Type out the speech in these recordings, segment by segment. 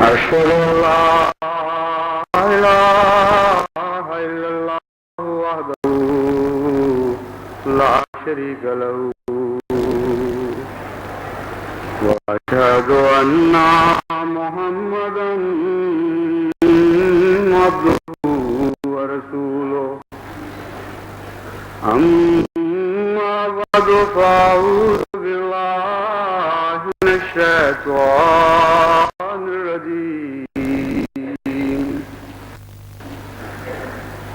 أشهد أن لا إله إلا الله وحده لا شريك له وأشهد أن محمدا عبده ورسوله أما بعد فأعوذ بالله من الشيطان الرجيم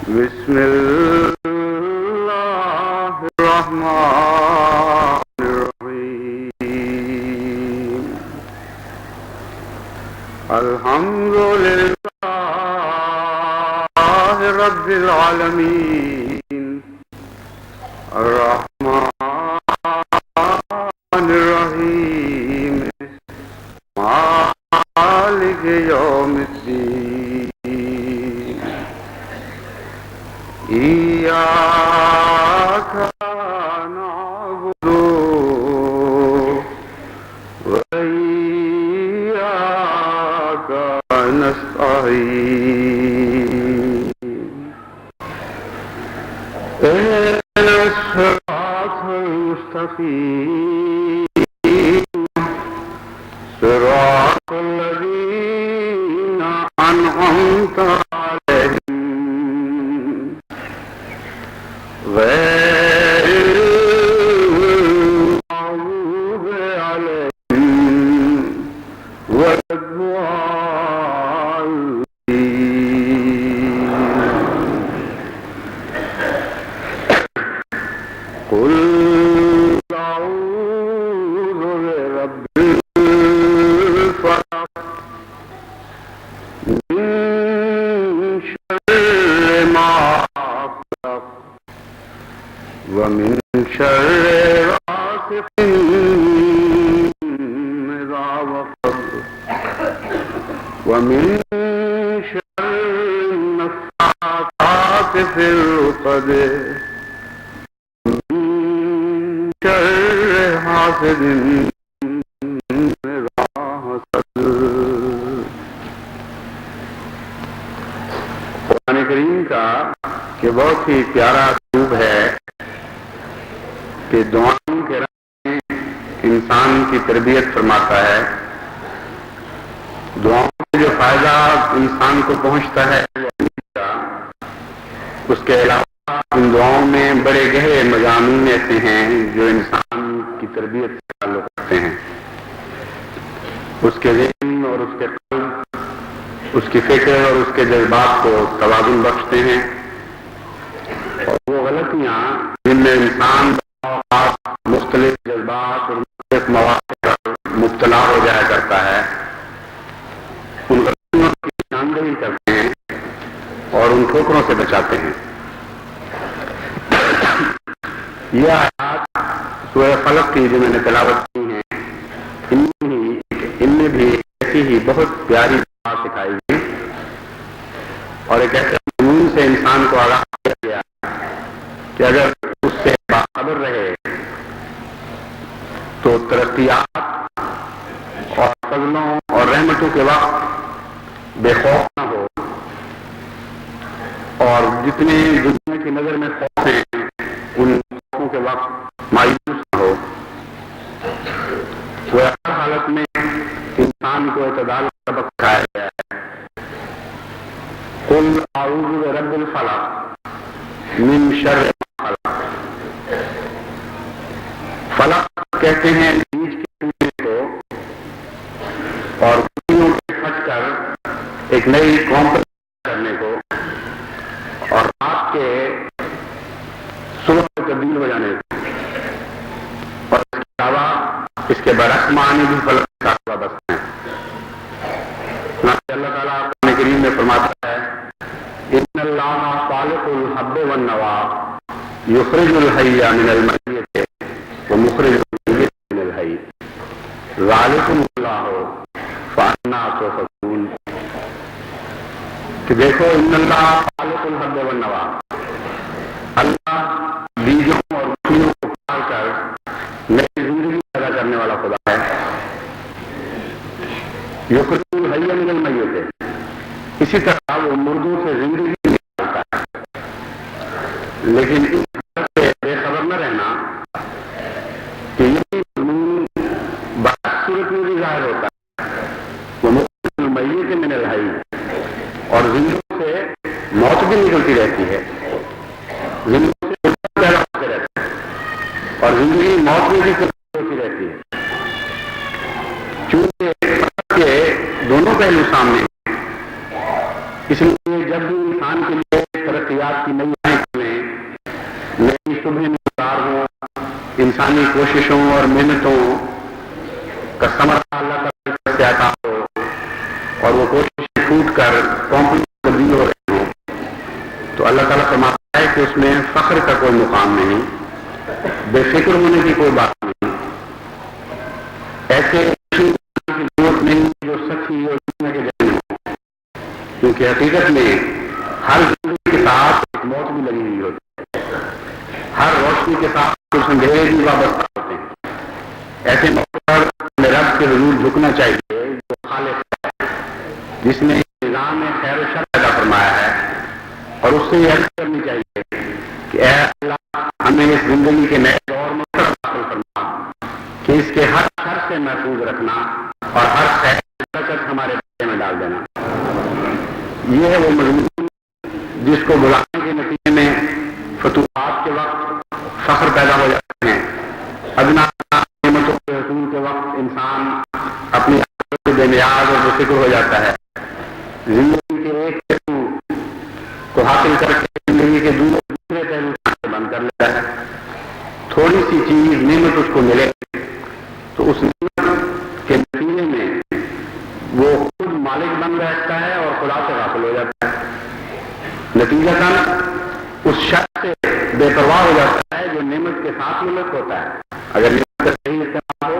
بسم الله الرحمن الرحيم الحمد لله رب العالمين الرحمن الرحيم مالك يوم الدين إياك نعبد وإياك نستعين اهدنا الصراط المستقيم صراط الذين أنعمت عليهم غير المغضوب عليهم ولا الضالين قل أعوذ برب الفلق من شر ما خلق ومن شر غاسق إذا وقب ومن شر النفاثات في العقد ومن شر حاسد إذا حسد. قرآن کریم کا کہ بہت ہی پیارا اسلوب ہے کہ دعاؤں کے رنگ میں انسان کی تربیت فرماتا ہے. دعاؤں سے جو فائدہ انسان کو پہنچتا ہے اس کے علاوہ ان دعاؤں میں بڑے گہرے مضامین ایسے ہیں جو انسان کی تربیت سے تعلق رکھتے ہیں. اس کے ذہن اور اس کے قلب، اس کی فکر اور اس کے جذبات کو توازن بخشتے ہیں، اور وہ غلطیاں جن میں انسان مختلف جذبات اور مختلف مواقع پر مبتلا ہو جایا کرتا ہے، ان غلطیوں کی نشاندہی کرتے ہیں اور ان ٹھوکروں سے بچاتے ہیں. یہ آیات سورہ فلق کی جو میں نے تلاوت کی ہیں، ان میں بھی ایسی ہی بہت پیاری بات سکھائی گئی اور ایک ایسے مضمون سے انسان کو آگاہ کیا گیا کہ اگر اس سے باخبر رہے تو ترقیات اور فضلوں اور رحمتوں کے وقت بے خوف نہ ہو، اور جتنے دنیا کی نظر میں خوف ہیں ان خوفوں کے وقت مایوس نہ ہو. وہ ہر حالت میں انسان کو اعتدال کا سبق سکھایا گیا ہے. قل اعوذ برب الفلق من شر ما خلق. فلق کہتے ہیں بیج کے ٹوٹنے کو اور پھولوں کے پھٹ کر ایک نئی قوم کرنے کو، اور رات کے صبح کو تبدیل ہو جانے کو، اور اس کے علاوہ اس کے برعکس معنی بھی فلق کے ساتھ وابستہ ہیں. اللہ تعالیٰ قرآن کریم میں فرماتا ہے ان اللہ خالق الحب والنوا یخرج الحی من المیت ومخرج المیت من الحی ذالکم اللہ فانا تؤفکون. کہ دیکھو ان اللہ خالق الحب والنوا، اللہ بیجوں اور پھولوں کو پال کر نئی زندگی پیدا کرنے والا خدا ہے. یخرج الحی من المیت اسی طرح وہ مردوں سے زندگی نکالتا ہے، لیکن اس بات سے بے خبر نہ رہنا کہ یہ مضمون بعض صورت میں بھی ظاہر ہوتا ہے، وہ میت من الحی، اور زندوں سے موت بھی نکلتی رہتی ہے، زندوں سے پیدا ہوتے رہتے ہیں، اور زندگی موت میں بھی ہوتی رہتی ہے، چونکہ دونوں پہلو سامنے ہیں۔ اس لیے جب بھی انسان کے لیے ترقیات کی نئی آئیں، نئی صبح نثار ہوں، انسانی کوششوں اور محنتوں کا ثمرہ اللہ تعالیٰ سے عطا ہو، اور وہ کوششیں ٹوٹ کر قوم تبدیل ہو رہی ہوں، تو اللہ تعالیٰ فرماتا ہے کہ اس میں فخر کا کوئی مقام نہیں، بے فکر ہونے کی کوئی بات نہیں، ایسے کی ضرورت نہیں جو سچی اور دنیا کے جانے ہوں، کیونکہ حقیقت میں ہر زندگی کے ساتھ ایک موت بھی لگی ہوئی ہوتی ہے، ہر روشنی کے ساتھ کچھ اندھیرے بھی وابستہ ہوتے ہیں۔ ایسے موقع پر ہمیں رب کے حضور جھکنا چاہیے جو خالق ہے، جس نے نظام میں خیر و شر پیدا فرمایا ہے، اور اس سے یہ عرض کرنی چاہیے کہ اے اللہ ہمیں اس زندگی کے نئے دور میں داخل فرما کہ اس کے ہر شر سے محفوظ رکھنا اور ہر خیر برکت ہمارے بارے میں ڈال دینا۔ یہ ہے وہ مضمون جس کو بلانے کے نتیجے میں فتوحات کے وقت فخر پیدا ہو جاتے ہیں، ادنا نعمتوں کے حصول کے وقت انسان اپنی عادت سے بے نیاز اور بے فکر ہو جاتا ہے، زندگی کے ایک پہلو کو حاصل کر کے زندگی کے دوسرے پہلو سے بند کر لیتا ہے۔ تھوڑی سی چیز نعمت اس کو ملے تو اس نعمت کے نتیجے میں وہ خود مالک بن بیٹھتا ہے اور خدا سے غافل ہو جاتا ہے، نتیجتاً اس شخص سے بے پرواہ ہو جاتا ہے جو نعمت کے ساتھ ملک ہوتا ہے۔ اگر نعمت کا صحیح استعمال ہو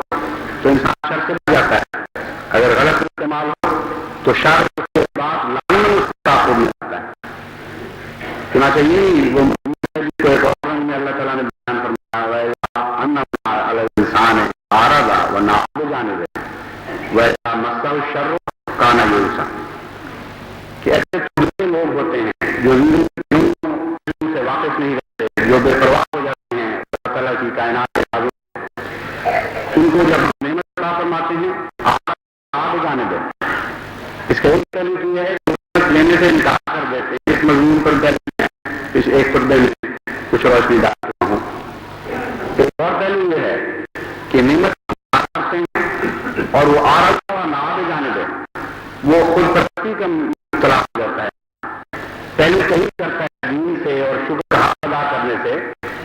تو انسان شر سے بچ جاتا ہے، اگر غلط استعمال ہو تو شر کے بعد لعنت تعاقب میں آتا ہے۔ چنانچہ یہی وہ کو ایک اور رنگ میں اللہ تعالیٰ نے بیان فرمایا ہے ان علی الانسان اعرض ونأى بجانبه واذا مسه الشر کان یئوسا، کہ ایسے دوسرے لوگ ہوتے ہیں جو سے واقف نہیں رہتے، جو بے پرواہ ہو جاتے ہیں اللہ تعالیٰ کی کائنات کے حاضر، ان کو جب نعمت عطا فرماتے ہیں آپ جانب ہے، اس کا ایک پہلو یہ ہے کہ نعمت لینے سے انکار کر دیتے ہیں۔ اس مضمون پر پہلے اس ایک پردے میں کچھ روشنی ڈالتا ہوں۔ ایک اور پہلو یہ ہے کہ نعمت کرتے ہیں اور وہ آرزو و ناب جانب ہے، وہ خود پرستی کا مبتلا ہو جاتا ہے، پہلے صحیح کرتا ہے دین سے اور شکر ادا کرنے سے،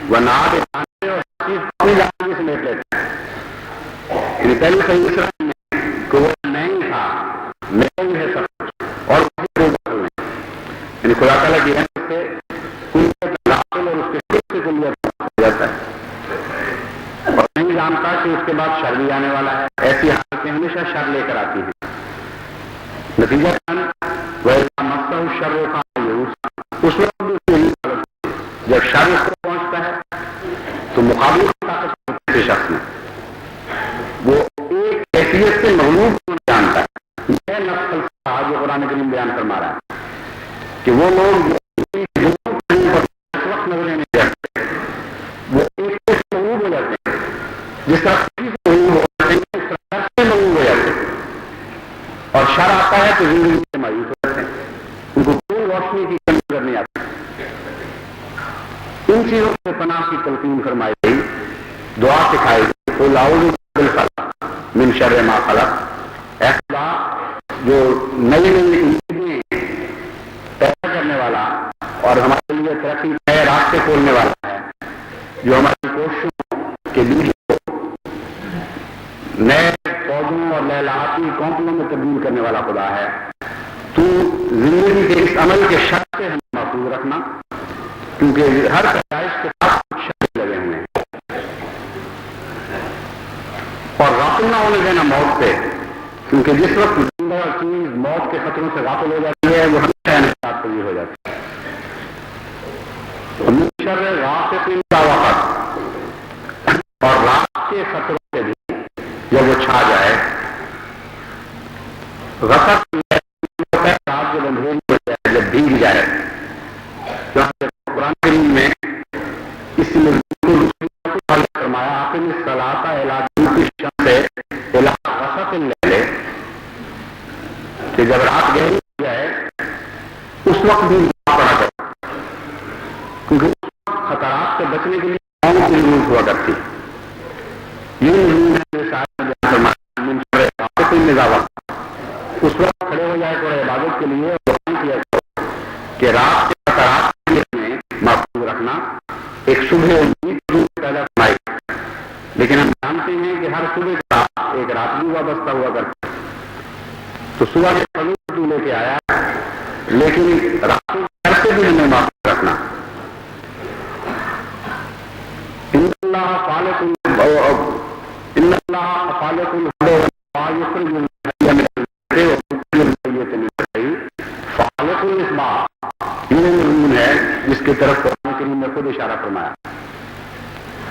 وہ ناب جانب اور چیز اپنی جانب سے لیٹ لیتا ہے، پہلے صحیح اس رنگ میں کہ وہ نہیں تھا، نہیں ہے سب کچھ، اور یعنی خدا تعالیٰ کی رحمت سے اور اس کے شکر سے کلیت ہو جاتا ہے، اور نہیں جانتا کہ اس کے بعد شر بھی آنے والا ہے۔ ایسی حالتیں ہمیشہ شر لے کر آتی ہیں، نتیجہ ویسا مسئلہ الشر کان یئوسا، اس وقت بھی جب شر اس کو پہنچتا ہے تو مقابلے کی طاقت کے شخص میں وہ ایک حیثیت سے مغلوب ہونا جانتا ہے۔ یہ نفس فلسفہ جو قرآن کریم بیان فرما رہا ہے کہ وہ لوگ وقت نظریں نہیں جاتے، وہ ایک مغلوب ہو جاتے ہیں، جس طرح مغلوب ہو جاتے ہیں اس طرح سے مغلوب ہو جاتے ہیں، اور شر آتا ہے تو زندگی سے مایوس ہو جاتے ہیں، ان کو کوئی روشنی کی کمی نظر نہیں آتی۔ ان چیزوں سے پناہ کی تلقین فرمائی گئی، دعا سکھائی گئی، قل اعوذ بالفلق من شر ما خلق، اے خدا جو نئی نئی چیزیں پیدا کرنے والا اور ہمارے لیے ترقی نئے راستے کھولنے والا ہے، جو ہماری کوششوں کے بیچ نئے فوجوں اور لہلاتی قوموں میں تبدیل کرنے والا خدا ہے، تو زندگی کے اس عمل کے شر سے ہمیں محفوظ رکھنا، کیونکہ ہر پیدائش کے ساتھ کچھ شر لگے ہوئے ہیں، اور غافل نہ ہونے دینا موت سے، کیونکہ جس وقت زندہ چیز موت کے خطروں سے غافل ہو جاتی ہے وہ ہمیشہ انحطاط پذیر ہو جاتی ہے۔ شر غاسق اذا وقب، اور رات کے خطروں سے بھی جب وہ چھا جائے، غسق رات جب اندھیری لیے فرمایا آپ نے صلاۃ علاج سے وسط لے کہ جب رات گہری ہو جائے اس وقت بھی پڑا کرو، کیونکہ اس وقت خطرات سے بچنے کے لیے قوم کی ضرورت ہوا کرتی. اس وقت کھڑے ہو جائے تو عبادت کے لیے کیا کہ رات کے خطرات میں محفوظ رکھنا ایک صبح امید پیدا فرمائی. لیکن ہم جانتے ہیں کہ ہر صبح کا ایک رات بھی وابستہ ہوا کرتا. تو صبح کے فضول تو لے کے آیا، لیکن رات گھر سے بھی ہمیں محفوظ رکھنا. ان اللہ خالق ہے جس کی طرف قرآن کریم میں خود اشارہ فرمایا.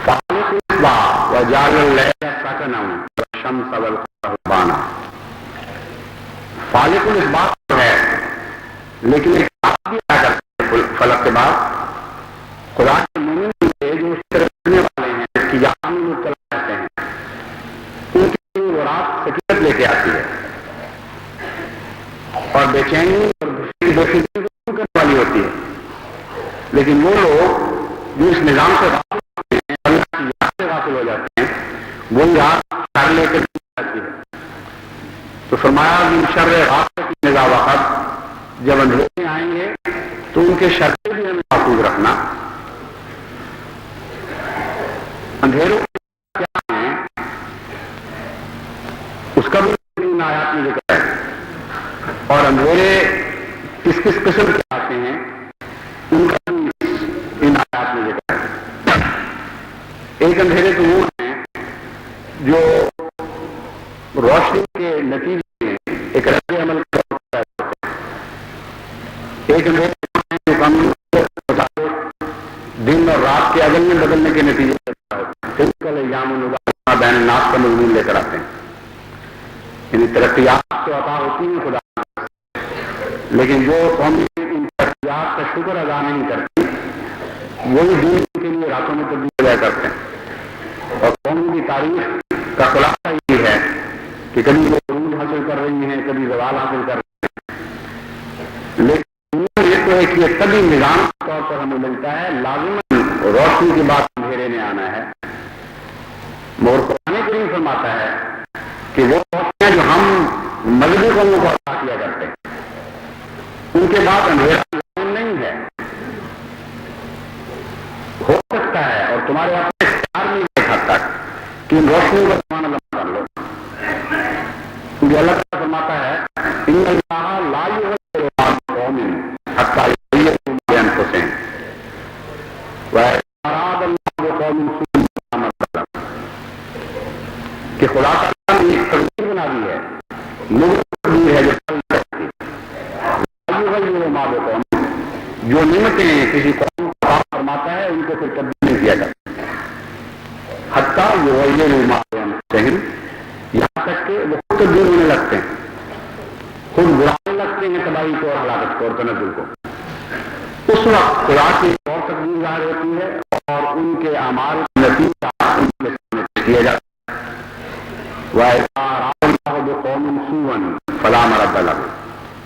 فالق الاصباح وجعل الليل سكنا والشمس والقمر حسبانا. فالق الاصباح ہے، لیکن ایک بات بھی آ کرتے ہیں فلک کے بعد خدا کے مومن جو اس طرح کرنے والے ہیں، اس کی یاد میں مبتلا رہتے ہیں، ان کی وہ رات سکینت لے کے آتی ہے اور بے چینی اور بے فکری کرنے والی ہوتی ہے. لیکن وہ لوگ جو اس نظام سے غافل ہوتے ہیں، اللہ کی یاد سے غافل ہو جاتے ہیں، وہ یاد کر لے کر جاتی ہے. تو فرمایا من شر غاسق اذا وقب، جب اندھیرے آئیں گے تو ان کے شر سے بھی ہمیں محفوظ رکھنا. اندھیروں کیا ہیں اس کا بھی ان آیات میں ذکر ہے، اور اندھیرے کس کس قسم کے آتے ہیں ان کا بھی ان آیات میں ذکر ہے. ایک اندھیرے تو وہ ہیں جو روشنی کے نتیجے میں ایک رد عمل کا ہوتا ہے. ایک اندھیرے جو دن اور رات کے عدل میں بدلنے کے نتیجے بین الناس کا مضمون لے کر آتے ہیں. یعنی ترقیات تو عطا ہوتی ہیں خدا، لیکن جو قومی ان ترقیات کا شکر ادا نہیں کرتی وہی دین کے لیے راتوں میں تبدیل ہو جایا کرتے ہیں. اور قوم کی تاریخ کا خلاصہ یہ ہے کہ کبھی وہ عروج حاصل کر رہی ہیں، کبھی زوال حاصل کر رہی ہیں. لیکن یہ تو ہے کہ یہ تبھی نظام کے طور پر ہمیں ملتا ہے، لازماً روشنی کے بعد اندھیرے میں آنا ہے. مگر قرآن کریم فرماتا ہے کہ وہ روشنیاں جو ہم مذہبی قوموں کو عطا کیا کرتے ہیں ان کے بعد اندھیرا لازم نہیں ہے. ہو سکتا ہے اور تمہارے اپنے اختیار میں ایک حد تک کہ ان روشنیوں کا زمانہ لمبا کر لو. کیونکہ اللہ تعالیٰ فرماتا ہے ان اللہ لا یغیر ما بقوم حتی یغیروا ما بانفسہم وَإِذَا أَرَادَ اللَّهُ بِقَوْمٍ سُوءًا فَلَا کہ خدا تعالیٰ نے ایک تقدیر بنا دی ہے، تقدیر ہے جو جو نعمتیں کسی قوم کو عطا فرماتا ہے ان کو پھر تبدیل نہیں کیا جاتا حتیٰ یغیروا ما بانفسہم، یہاں تک کہ وہ خود تبدیل ہونے لگتے ہیں، خود بڑھانے لگتے ہیں تباہی کو اور ہلاکت کو اور تنزل کو. اس وقت خدا کی اور تقدیر ظاہر ہوتی ہے اور ان کے اعمال کا نتیجہ ان کے سامنے پیش کیا جاتا ہے. وَإِذَا أَرَادَ اللَّهُ بِقَوْمٍ سُوءًا فَلَا مَرَدَّ لَهُ،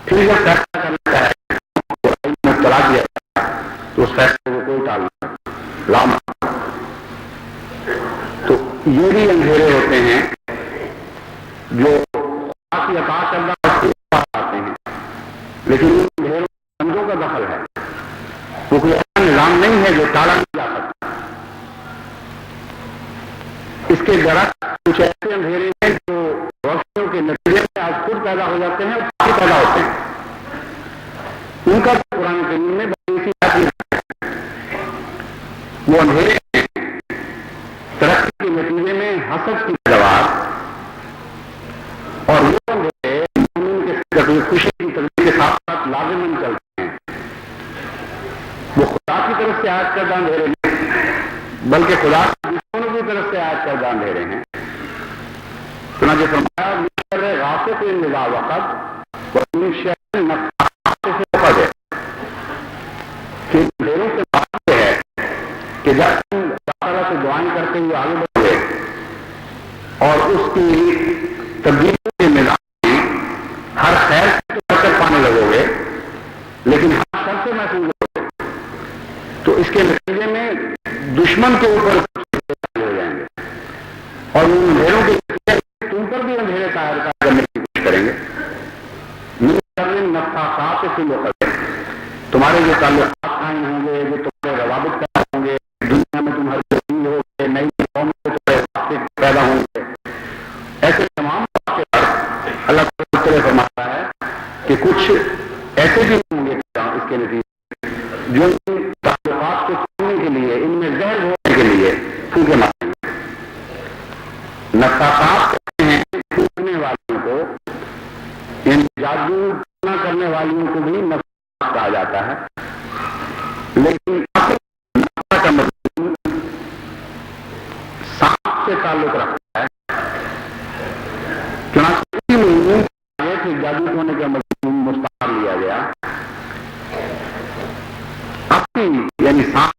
پھر جب فیصلہ کرتا ہے مبتلا کیا جاتا ہے تو اس فیصلے کو کوئی ٹال نہیں لا مرد. تو یہ بھی اندھیرے ہوتے ہیں جو خدا کی عطا کردہ آتے ہیں، لیکن ان اندھیروں بندوں کا دخل ہے. وہ کوئی ایسا نظام نہیں ہے جو ٹالا نہیں جا سکتا. اس کے درخت کچھ ایسے اندھیرے ہیں جو روشنیوں کے نتیجے میں آج خود پیدا ہو جاتے ہیں اور کافی پیدا ہوتے ہیں. ان کا قرآن کریم میں اسی بات ہے. وہ اندھیرے ہیں ترقی کے نتیجے میں حسد کی پیداوار، اور وہ اندھیرے مومن کے خوشی کی تقدیر کے ساتھ ساتھ لازماً چلتے ہیں. وہ خدا کی طرف سے عائد کردہ اندھیرے نہیں بلکہ خدا کے دشمنوں کی طرف سے عائد کردہ اندھیرے ہیں. چنانچہ فرمایا من شر غاسق اذا وقب ومن شر النفاثات فی العقد، کہ اندھیروں سے بات ہے کہ جب تم تعالیٰ سے دعائیں کرتے ہوئے آگے بڑھو گے اور اس کی تبدیلی کے نظام میں ہر خیر سے برکت پانے لگو گے لیکن ہر شر سے محفوظ رہو گے، تو اس کے نتیجے میں دشمن کے اوپر ہو جائیں گے اور ان اندھیروں کے تم پر بھی اندھیرے طائر کرنے کی کوشش کریں گے۔ نفاقات سے لوگ تمہارے جو تعلقات قائم ہوں گے، جو تمہارے روابط پیدا ہوں گے، دنیا میں تمہاری تبدیل ہو گے، نئی قوم میں تمہارے رابطے پیدا ہوں گے، ایسے تمام واقعات اللہ تعالیٰ فرماتا ہے کہ کچھ ایسے بھی ہوں گے اس کے نتیجے جو ان تعلقات کو چھوڑنے کے لیے، ان میں زہر ہونے کے لیے پھونکے ماریں گے۔ نفاقات کہتے ہیں پھونکنے والوں کو، ان جادو کرنے والیوں کو بھی نفاق کہا جاتا ہے، لیکن نفاق کا مطلب سانپ سے تعلق رکھتا ہے۔ چنانچہ کہ جادو ہونے کا مطلب مستعار لیا گیا، اپنی یعنی سانپ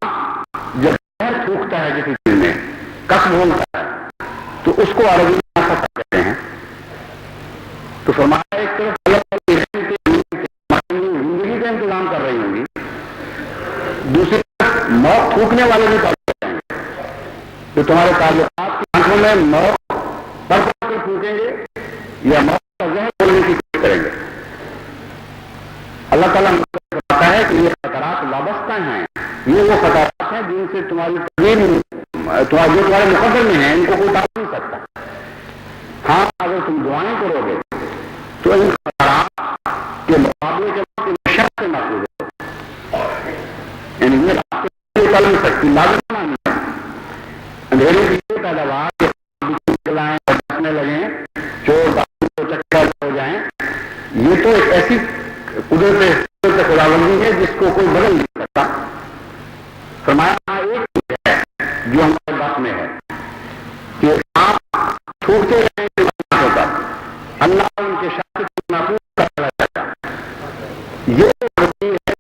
جب زہر تھوکتا ہے کسی چیز میں، کس بولتا ہے، تو اس کو عربی میں نفاق کہتے ہیں۔ تو فرمایا ایک طرف زندگی کا انتظام کر رہی ہوں گی، دوسری طرف موت تھوکنے والے بھی تعلق کریں گے، جو تمہارے تعلقات کی آنکھوں میں موت پر تھوکیں گے یا موت کا زہر بولنے کی کوشش کریں گے۔ اللہ تعالیٰ بتاتا ہے کہ یہ خطرات وابستہ ہیں، یہ وہ خطرات ہیں جن سے تمہاری تقدیر جو تمہارے مقدر میں ہیں ان کو کوئی ٹال نہیں سکتا۔ ہاں اگر تم دعائیں کرو گے تو ان خطرات کے مقابلے کے وقت شر سے محفوظ ہو، یعنی یہ راستے چل نہیں سکتی، لازم نہیں ہے۔ اندھیرے کی پیداوار چلائیں اور بچنے لگیں، چور چکر ہو جائیں، یہ تو ایک ایسی قدرت خداوندی ہے جس کو کوئی بدل نہیں سکتا۔ فرمایا ایک چیز ہے جو ہمارے بات میں ہے کہ آپ چھوٹتے رہیں ہوتا، اللہ ان کے شاید محفوظ کرتا رہتا ہے۔ یہ ہے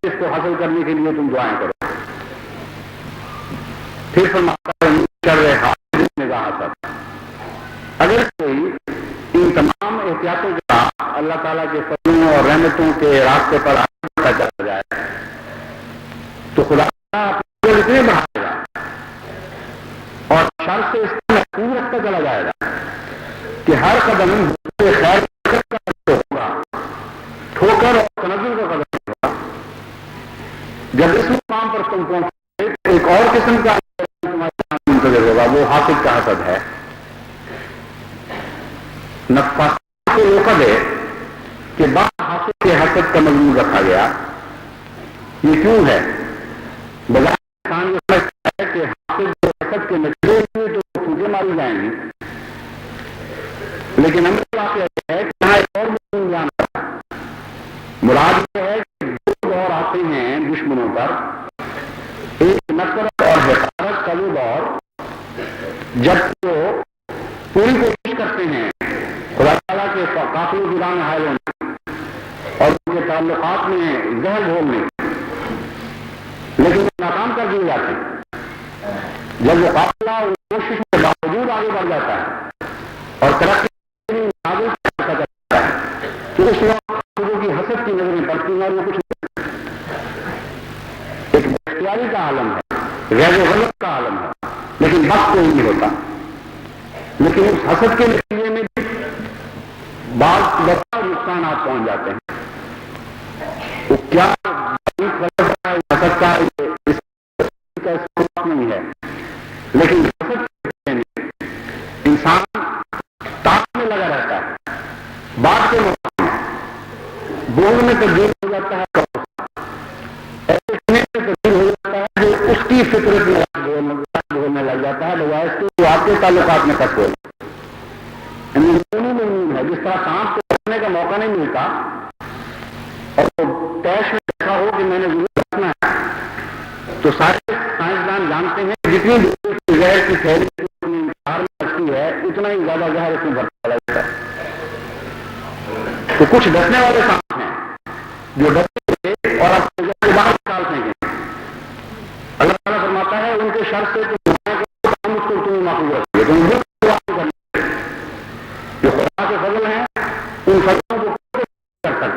جس کو حاصل کرنے کے لیے تم دعائیں کرو۔ پھر فرماتا ہے نگاہت، اگر کوئی ان تمام احتیاطوں کے ساتھ اللہ تعالیٰ کے فضلوں اور رحمتوں کے راستے پر آگے چلا جائے تو خدا اتنے بڑھائے گا اور شر سے اس کو محفوظ رکھتا چلا جائے گا کہ ہر قدم خیر کا ہوگا، ٹھوکر اور تنزل کا قدم ہوگا۔ جب اس مقام پر تم پہنچے ایک اور قسم کا منتظر ہوگا، وہ حاسد کا حسد ہے۔ نفاق کو روکا دے کہ بعض حاسد کے حسد کا مضمون رکھا گیا، یہ کیوں ہے؟ بجائے انسان یہ سمجھتا ہے کہ حاسد حسد کے نتیجے میں تو پھوٹے ماری جائیں گی، لیکن ہم واقعہ یہ ہے کہ یہاں ایک اور مضمون بیان کرتا ہے۔ مراد یہ ہے کہ دو دور آتے ہیں دشمنوں پر، ایک نفرت اور حقارت کا وہ دور جب وہ پوری کوشش کرتے ہیں خدا تعالیٰ کے قافلے گران حائل ہونے اور ان کے تعلقات میں زہر گھولنے، لیکن وہ ناکام کر دیے جاتے ہیں۔ جب وہ قافلہ کوشش کے باوجود آگے بڑھ جاتا ہے اور ترقی کرتا ہے تو اس وقت لوگوں کی حسد کی نظریں پڑتی ہیں اور وہ کچھ ایک اختیاری کا عالم ہے، غیر و غلط کا عالم ہے، لیکن بس کوئی نہیں ہوتا۔ لیکن اس حسد کے نتیجے میں بھی بعض دفعہ نقصانات پہنچ جاتے ہیں۔ وہ کیا حسد کا نہیں ہے، لیکن حسد انسان تاپ میں لگا رہتا ہے، بعد کے موقع بول میں تبدیل ہو جاتا ہے، ایسے تبدیل ہو جاتا ہے جو اس کی فطرت میں بولنے لگ جاتا ہے، بجائے اس کے آپ کے تعلقات میں تک بول ہے۔ جس طرح سانپ کو رکھنے کا موقع نہیں ملتا اور پیش میں ایسا ہو کہ میں نے ضرور رکھنا ہے، تو سارے سائنسدان جانتے ہیں جتنی زہر کی تھیلی رکھتی ہے اتنا ہی زیادہ زہر اس میں بھرتا جاتا ہے۔ تو کچھ ڈسنے والے سانپ ہیں جو ڈسیں گے اور اپنے زہر کو باہر نکال دیں گے۔ اللہ تعالیٰ فرماتا ہے ان کے شر سے تو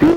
3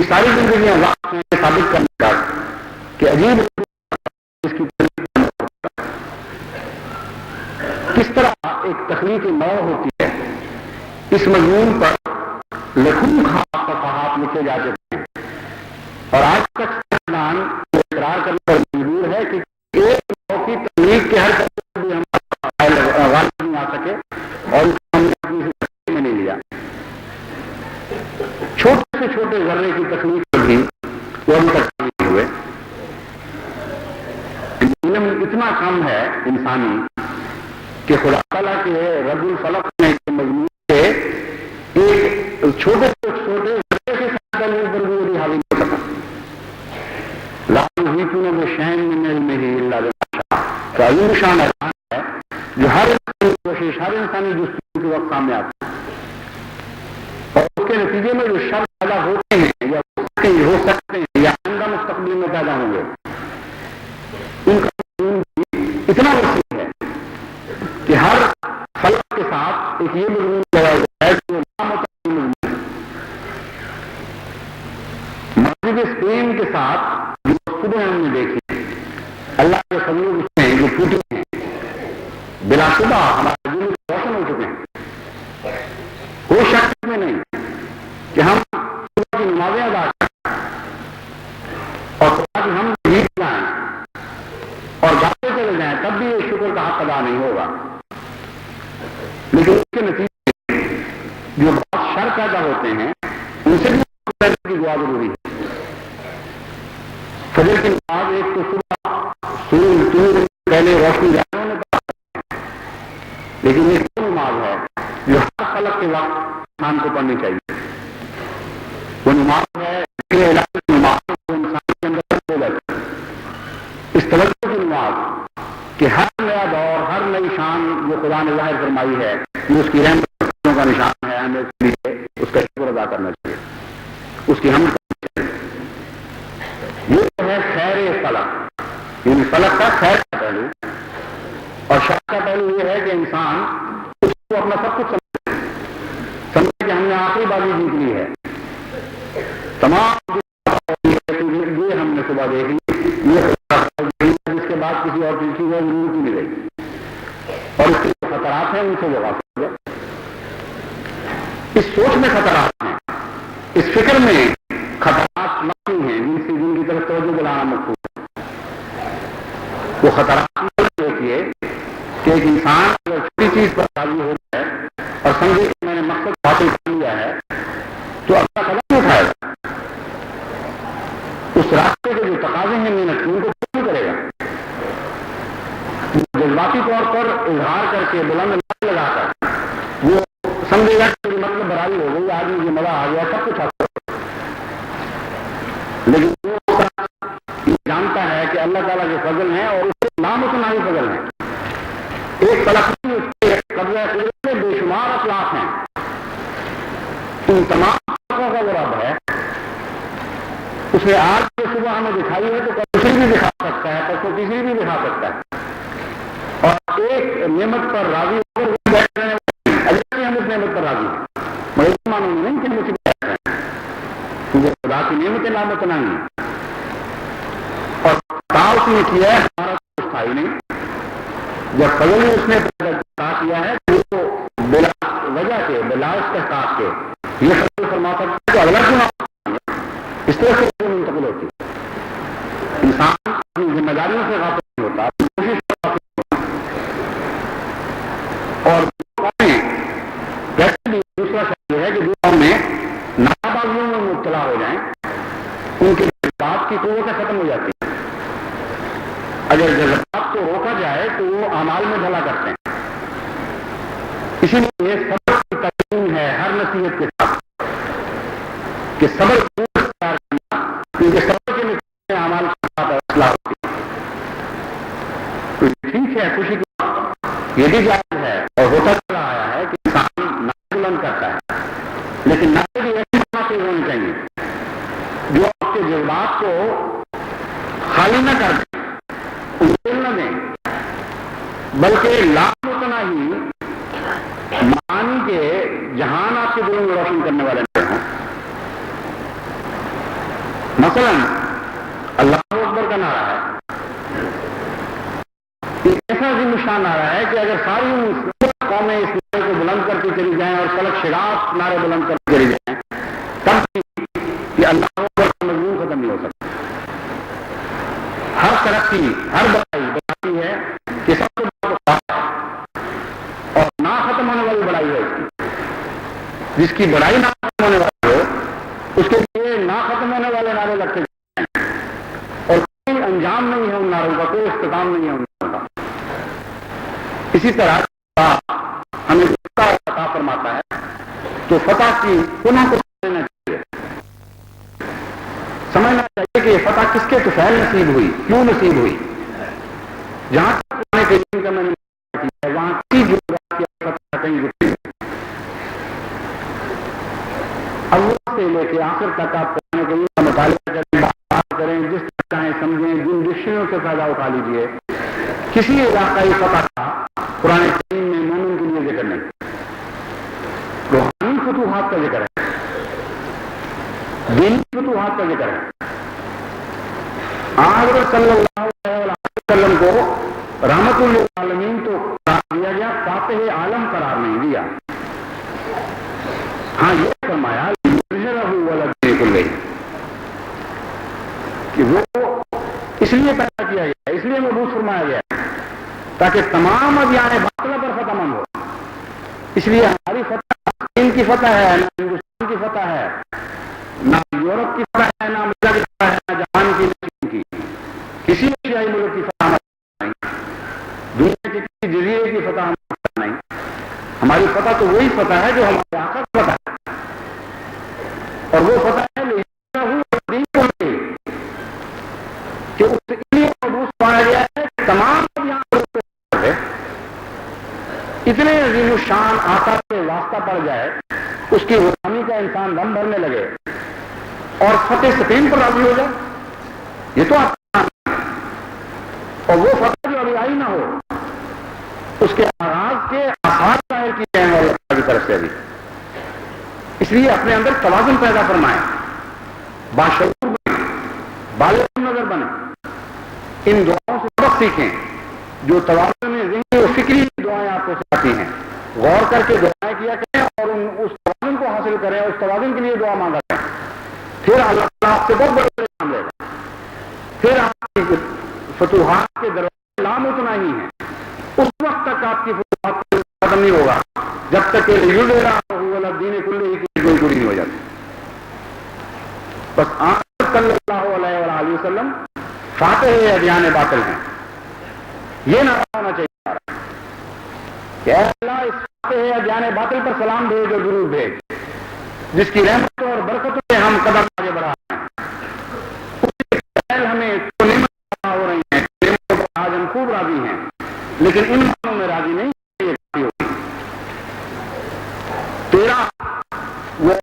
کی ساری زندگیاں وقت ہیں ثابت کرنے کا کہ عجیب اس کی کس طرح ایک تخلیقی نو ہوتی ہے. اس مضمون پر لکھوں خاص صفحات لکھے جا چکے ہیں اور آج تک سائنسدان اقرار کرنے پر مجبور ہے کہ ایک نو کی تخلیق کے ہر طرح بھی ہم غالب نہیں آ سکے اور اس کو ہم نے اپنی زندگی میں نہیں لیا. چھوٹے سے چھوٹے ذرے کی تخلیق بھی وہ ابھی تک نہیں ہوئے. علم اتنا کم ہے انسانی کہ خدا تعالیٰ کے رب الفلق میں مضمون کے ایک چھوٹے سے چھوٹے ذرے کے ساتھ پر بھی وہی حاوی نہیں ہو سکا. لا یحیطون بشیء من علمہ الا بما شاء کا عظیم شان اعلان ہے جو ہر کوشش ہر انسانی جستجو کے وقت سامنے آتا ہے اور اس کے نتیجے میں جو شر پیدا ہوتے ہیں یا ہو سکتے ہیں یا آئندہ مستقبل میں پیدا ہوں گے ان کا مضمون بھی اتنا وسیع ہے کہ ہر فلک کے ساتھ ایک یہ مضمون لگا ہوا ہے جو نامتعین مضمون ہے. مسجد اسپین کے ساتھ جو صبح ہم نے دیکھی اللہ کے فضل اس میں جو ٹوٹے ہیں بلا شبہ ہمارے دل روشن ہو چکے ہیں. کوئی شک میں نہیں کہ ہم صبح کی نمازیں ادا کریں اور صبح کی ہم گیت جائیں اور گاتے چلے جائیں تب بھی یہ شکر کا حق ادا نہیں ہوگا. لیکن اس کے نتیجے جو بہت شر پیدا ہوتے ہیں ان سے بھی کی دعا ضروری ہے. فجر کی نماز ایک تو صبح سورج طلوع پہلے روشنی جانوں میں پڑھا لیکن ایک وہ نماز ہے جو ہر فلک کے وقت انسان کو پڑھنی چاہیے. وہ نماز ہے نماز جو انسان کے اندر ہو جاتی ہے. اس توجہ کی نماز کہ ہر نیا دور ہر نئی شان جو خدا نے ظاہر فرمائی ہے یہ اس کی رحمتوں کا نشان ہے. ہمیں اس لیے اس کا شکر ادا کرنا چاہیے اس کی حمد کرنی چاہیے. یہ ہے خیر فلک یعنی فلک کا خیر کا پہلو اور شر کا پہلو یہ ہے کہ انسان اس کو اپنا سب کچھ سمجھے کہ ہم نے آخری بازی جیت لی ہے. تمام یہ ہم نے صبح دیکھ لی یہ اس کے بعد کسی اور چیز کی وہ ضرورت ہی نہیں رہی اور اس کے خطرات ہیں ان سے وہ واقع. اس سوچ میں خطرات ہیں اس فکر میں خطرات مقصود ہیں جن کی طرف توجہ دلانا مقصود ہے. وہ خطرات دیکھیے کہ ایک انسان اگر چھوٹی چیز پر راضی ہو جائے اور سمجھے کہ میں نے مقصد حاصل کر لیا ہے تو اپنا قدم نہیں اٹھائے گا. اس راستے کے جو تقاضے ہیں محنت ان کو نہیں کرے گا. جذباتی طور پر اظہار کر کے بلند لگا کر وہ سمجھے گا کہ مطلب برابری ہو گئی آج مجھے مزہ آ گیا سب کچھ حاصل. لیکن وہ جانتا ہے کہ اللہ تعالیٰ کے فضل ہیں اور اس کے نامتناہی فضل ہیں. ایک تلقی اس کے قبضہ قدرت بے شمار اخلاق ہیں. ان تمام اخلاقوں کا وہ رب ہے. اس نے آج جو صبح ہمیں دکھائی ہے تو دوسری بھی دکھا سکتا ہے پرسوں تیسری بھی دکھا سکتا ہے. اور ایک نعمت پر راضی ہو کر وہ بیٹھ رہے ہیں اگر ہم اس نعمت پر راضی ہیں مگر اس معنی میں نہیں کہ ہم اسے بیٹھ رہے ہیں کیونکہ خدا کی نعمتیں نامتناہی ہیں اور اس نے کیا ہے ہمارا کوئی استھائی نہیں. جب فضل اس نے پیدا کیا ہے تو بلا وجہ کے بلا استحقاق کے یہ فضل فرما سکتا ہے کہ اگلا کیوں اس طرح سے منتقل ہوتی ہے. انسان اپنی ذمہ داریوں سے غافل نہیں ہوتا اپنی کوشش سے غافل نہیں ہوتا. اور ویسے بھی دوسرا شرط یہ ہے کہ جو قومیں نابازیوں میں مبتلا ہو جائیں ان کے جذبات کی قوتیں ختم ہو جاتی ہیں. اگر جذبات کو روکا جائے تو وہ اعمال میں بھلا کرتے ہیں. اسی لیے صبر کی تعلیم ہے ہر نصیحت کے ساتھ کہ صبر کیونکہ صبر کے نتیجے میں اعمال کے ساتھ اصلاح ہوتی ہے. ٹھیک ہے خوشی کی بات یہ بھی جائز ہے اور ہوتا چلا آیا ہے کہ انسان نہ بلند کرتا ہے لیکن نہ بھی ایسی باتیں ہونی چاہیے جو آپ کے جذبات کو خالی نہ کر دیں انہیں نہ دیں بلکہ لامتناہی معانی کے جہان آپ کے دلوں میں روشن کرنے والے ہوں. مثلا اللہ اکبر کا نعرہ ہے، ایسا بھی نشان آ رہا ہے کہ اگر ساری قومیں اس نعرے کو بلند کرتی چلی جائیں اور فلک شراط نعرے بلند کرتی چلی جائیں تب بھی یہ اللہ اکبر کا مضمون ختم نہیں ہو سکتا۔ ہر ترقی، ہر بڑائی بتاتی ہے کہ سب سے بڑا اور نہ ختم ہونے والی بڑائی ہے اس کی، جس کی بڑائی نہ ختم ہونے والی ہو اس کے لیے نہ ختم ہونے والے نعرے لگتے جائیں اور کوئی انجام نہیں ہے ان نعروں کا، کوئی اختتام نہیں ہے ان نعروں کا۔ اسی طرح ہمیں فتح عطا فرماتا ہے تو فتح کی پناہ کو سمجھنا چاہیے، سمجھنا چاہیے کہ یہ فتح کس کے طفیل نصیب ہوئی، کیوں نصیب ہوئی۔ جہاں تک قرآن کریم کا میں نے کیا ہے وہاں کسی جغرافیہ کی فتح کہیں گزری اول سے لے کے آخر تک آپ قرآن کریم کا مطالعہ کریں، بات کریں، جس طرح چاہیں سمجھیں، جن ڈکشنریوں سے فائدہ اٹھا لیجیے، کسی علاقائی فتح کا قرآن کریم میں مومن کے لیے ذکر نہیں، روحانی فتوحات کا ذکر ہے، دینی فتوحات کا ذکر ہے۔ حضرت صلی اللہ علیہ وسلم کو رحمت للعالمین تو قرار دیا گیا، فاتح عالم قرار نہیں دیا۔ ہاں یہ فرمایا کہ وہ اس لیے پیدا کیا گیا، اس لیے مبعوث فرمایا گیا تاکہ تمام ادیان باطلہ پر فتح مند ہو۔ اس لیے ہماری فتح چین کی فتح ہے، نہ ہندوستان کی فتح ہے، نہ یورپ کی فتح ہے، نہ امریکہ کی فتح ہے، نہ جہان کی، نہ چین کی، کسی ایشیائی ملک کی فتح نہیں، دنیا کے کسی جزیرے کی فتح نہیں۔ ہماری فتح تو وہی فتح ہے جو ہمارے آقا کی فتح ہے، اور وہ فتح ہے کہ اس لیے مبعوث پایا گیا ہے کہ تمام یہاں اتنے عظیم الشان آقا سے واسطہ پڑ جائے، اس کی غلامی کا انسان دم بھرنے لگے اور فتح سپین پر راضی ہو جائے۔ یہ تو آپ اور وہ فتح جو ابھی آئی نہ ہو اس کے آغاز کے آثار ظاہر کیے ہیں اللہ کی طرف سے ابھی۔ اس لیے اپنے اندر توازن پیدا فرمائیں، باشعور بنیں، بالغ نظر بنیں، ان دعاؤں سے سبق سیکھیں جو توازن ذہنی اور فکری دعائیں آپ کو سکھاتی ہیں۔ غور کر کے دعائیں کیا کریں اور اس توازن کو حاصل کریں، اس توازن کے لیے دعا مانگا کریں، پھر اللہ تعالیٰ آپ سے بہت بڑے کام لے گا۔ پھر آپ کی فتوحات کے دروازے لامتنا ہی ہیں، اس وقت تک آپ کی فتوحات ختم نہیں ہوگا جب تک کہ دین کلے کی کوئی گری نہیں ہو جاتی۔ بس آپ صلی اللہ علیہ وآلہ وسلم فاتح ادیان باطل ہیں، یہ نہ ہونا چاہیے کہ اے اللہ اس فاتح ادیان باطل پر سلام بھیج اور درود بھیج، جس کی رحمتوں اور برکتوں سے ہم قدم آگے بڑھا رہے ہیں، اس کے ہمیں تو نعمت ہو رہی ہیں، نعمتوں پر آج ہم خوب راضی ہیں، لیکن ان معنوں میں راضی نہیں ہوگی۔ تیرا وہ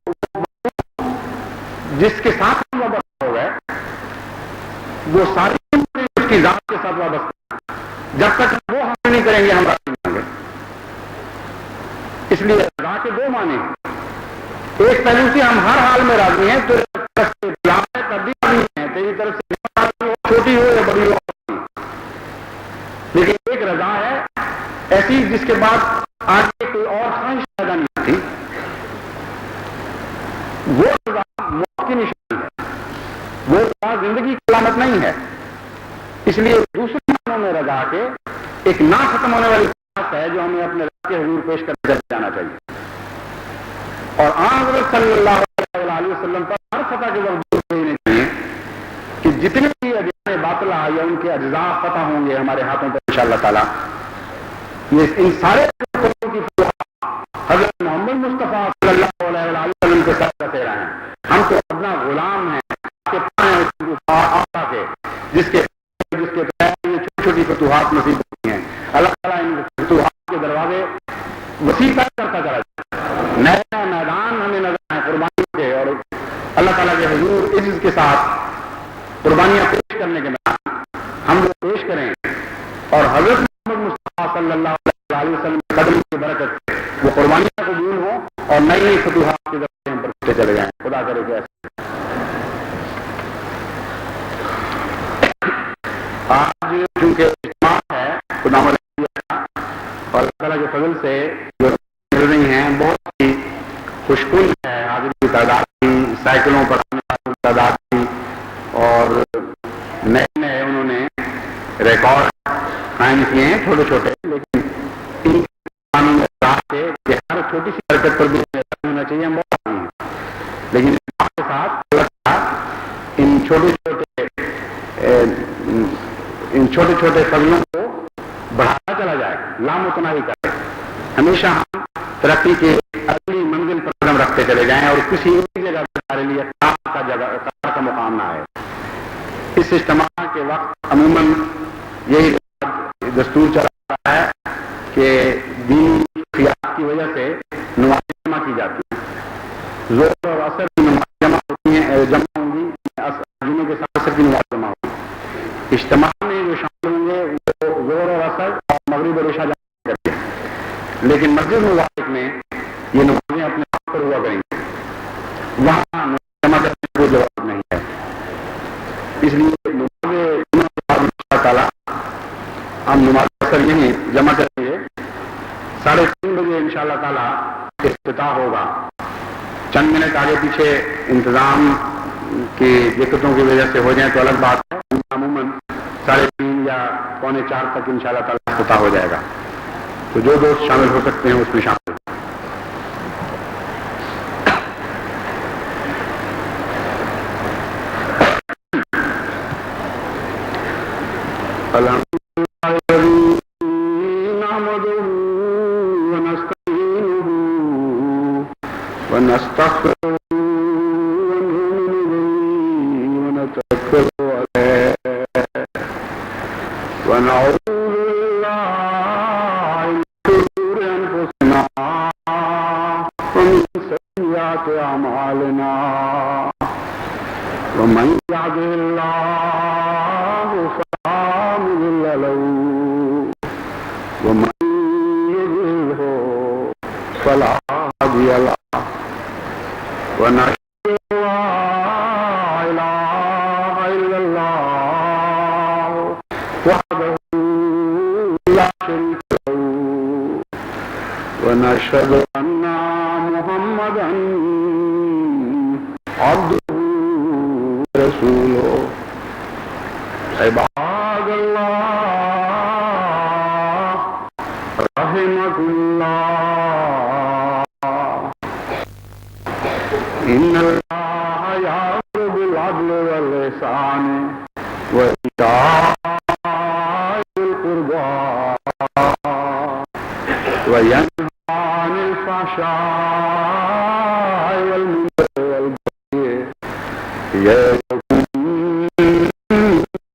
جس کے ساتھ ہم وابستہ ہو گئے وہ ساری اس کی ذات کے ساتھ وابستہ ہے، جب تک وہ حاصل نہیں کریں گے ہم راضی نہیں ہوں گے۔ اس لیے رضا کے دو معنی ہیں، ایک پہلو سے ہم ہر حال میں راضی ہیں، تو طرف سے تب بھی راضی ہیں، تیری طرف سے چھوٹی ہو یا بڑی ہو، لیکن ایک رضا ہے ایسی جس کے بعد آگے کوئی اور خواہش پیدا نہیں ہوتی، وہ رضا موت کی نشانی ہے، وہ رضا زندگی کی علامت نہیں ہے۔ اس لیے دوسرے معنوں میں رضا کے ایک نہ ختم ہونے والی بات ہے جو ہمیں اپنے رب کے حضور پیش کر جانا چاہیے، اور حضرت صلی اللہ علیہ وسلم پر ہر فتح کے وقت بھیجنے چاہیے کہ جتنے بھی ادیان باطلہ یا ان کے اجزاء فتح ہوں گے ہمارے ہاتھوں پر انشاءاللہ تعالیٰ، یہ ان سارے کی حضرت محمد مصطفیٰ صلی اللہ علیہ وسلم کے ساتھ رہتے رہے ہیں۔ ہم تو اپنا غلام ہیں آقا کے، جس کے یہ چھوٹی چھوٹی فتوحات نصیب ہوتی ہیں۔ اللہ تعالیٰ ان فتوحات کے دروازے وسیع کرتا چلا جائے، نیا میدان ہمیں نظر آئے قربانی کے، اور اللہ تعالیٰ کے حضور عزت کے ساتھ قربانیاں پیش کرنے کے بعد ہم لوگ پیش کریں، اور حضرت محمد مصطفیٰ صلی اللہ علیہ وسلم کے قدم کی برکت سے وہ قربانیاں قبول ہوں اور نئی نئی فتوحات کے دروازے ہم پر چلے جائیں۔ خدا کرے کہ ایسا آج چونکہ اجتماع ہے خدا اور اللہ تعالیٰ کے فضل سے جو مل رہی ہیں بہت ہی خوشکن ہے، حاضری کی تعداد تھی، سائیکلوں پر آنے والوں کی تعداد تھی، اور نئے نئے انہوں نے ریکارڈ قائم کیے ہیں چھوٹے چھوٹے، لیکن ان قانون تھے کہ ہر چھوٹی سی حرکت پر بھی ہونا چاہیے، ہم بہت ہیں، لیکن کے ساتھ ان چھوٹے چھوٹے فضلوں کو بڑھاتا چلا جائے، لامتناہی کرے، ہمیشہ ہم ترقی کی اگلی منزل پر قدم رکھتے چلے جائیں اور کسی ایک جگہ ہمارے لیے قرار کا مقام نہ آئے۔ اس اجتماع کے وقت عموماً یہی دستور چل رہا ہے کہ دینی خیال کی وجہ سے نمازیں جمع کی جاتی ہیں، زور اور اثر کی نماز جمع ہوتی ہیں، جمع ہوں گی، جمعے کے ساتھ اثر کی نماز جمع ہوگی۔ اجتماع میں جو شامل ہوں گے وہ زور اور اثر اور مغرب اور عشاء جمع کرتے ہیں، لیکن مسجد مبارک میں یہ نمازیں اپنے آپ پر ہوا کریں گے، وہاں جمع کرنے کی کوئی ضرورت نہیں ہے۔ اس لیے اللہ تعالیٰ ہم نماز اثر یہیں جمع کریں گے، 3:30 بجے انشاءاللہ تعالیٰ افتتاح ہوگا۔ چند منٹ آگے پیچھے انتظام کی دقتوں کی وجہ سے ہو جائیں تو الگ بات ہے، عموماً 3:30 یا 3:45 تک انشاءاللہ تعالیٰ افتتاح ہو جائے گا، تو جو دوست شامل ہو سکتے ہیں اس میں شامل۔ ونشهد أن محمدا عبده ورسوله عباد الله رحمكم الله إن الله يأمر بالعدل والإحسان وإيتاء ذي القربى وينهى عن الفحشاء والمنكر والبغي يعظكم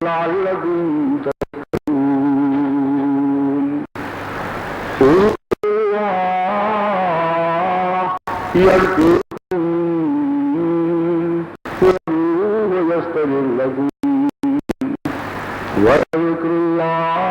لعلكم تذكرون اذكروا الله يذكركم وادعوه يستجب لكم وذكر الله